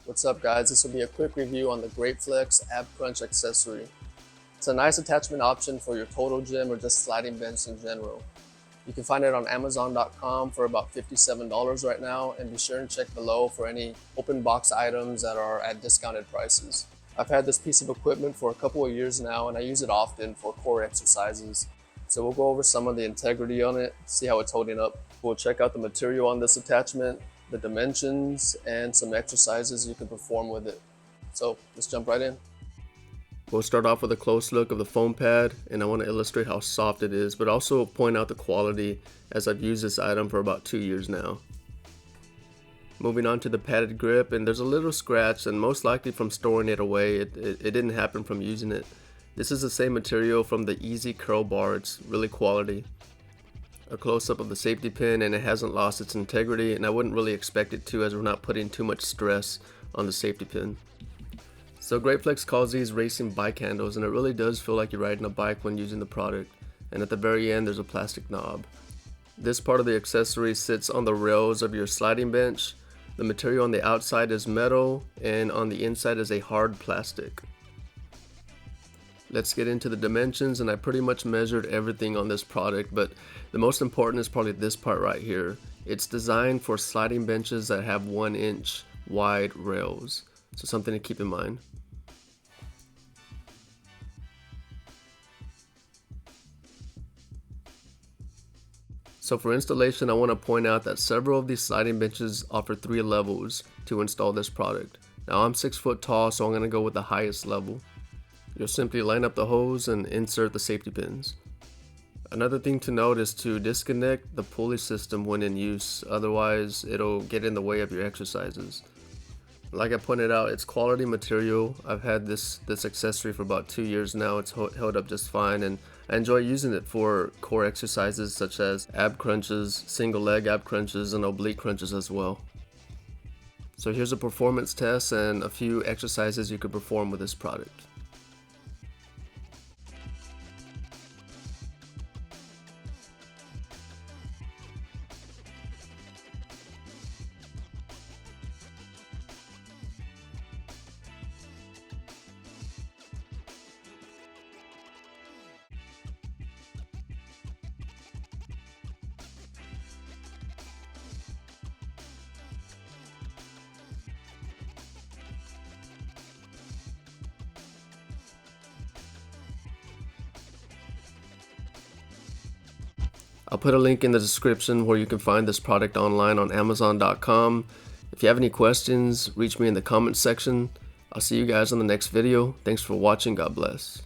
What's up guys, this will be a quick review on the GR8FLEX Ab Crunch Accessory. It's a nice attachment option for your total gym or just sliding bench in general. You can find it on Amazon.com for about $57 right now, and be sure and check below for any open box items that are at discounted prices. I've had this piece of equipment for a couple of years now and I use it often for core exercises. So we'll go over some of the integrity on it, see how it's holding up. We'll check out the material on this attachment, the dimensions, and some exercises you can perform with it. So let's jump right in. We'll start off with a close look of the foam pad, and I want to illustrate how soft it is, but also point out the quality as I've used this item for about 2 years now. Moving on to the padded grip, and there's a little scratch, and most likely from storing it away. It didn't happen from using it. This is the same material from the Easy Curl Bar. It's really quality. A close-up of the safety pin, and it hasn't lost its integrity, and I wouldn't really expect it to, as we're not putting too much stress on the safety pin. So GR8FLEX calls these racing bike handles, and it really does feel like you're riding a bike when using the product. And at the very end there's a plastic knob. This part of the accessory sits on the rails of your sliding bench. The material on the outside is metal, and on the inside is a hard plastic. Let's get into the dimensions, and I pretty much measured everything on this product, but the most important is probably this part right here. It's designed for sliding benches that have 1 inch wide rails, so something to keep in mind. So for installation, I want to point out that several of these sliding benches offer 3 levels to install this product. Now I'm 6 foot tall, so I'm going to go with the highest level. You'll simply line up the hose and insert the safety pins. Another thing to note is to disconnect the pulley system when in use, otherwise it'll get in the way of your exercises. Like I pointed out, it's quality material. I've had this accessory for about 2 years now. It's held up just fine, and I enjoy using it for core exercises such as ab crunches, single leg ab crunches, and oblique crunches as well. So here's a performance test and a few exercises you could perform with this product. I'll put a link in the description where you can find this product online on Amazon.com. If you have any questions, reach me in the comments section. I'll see you guys on the next video. Thanks for watching. God bless.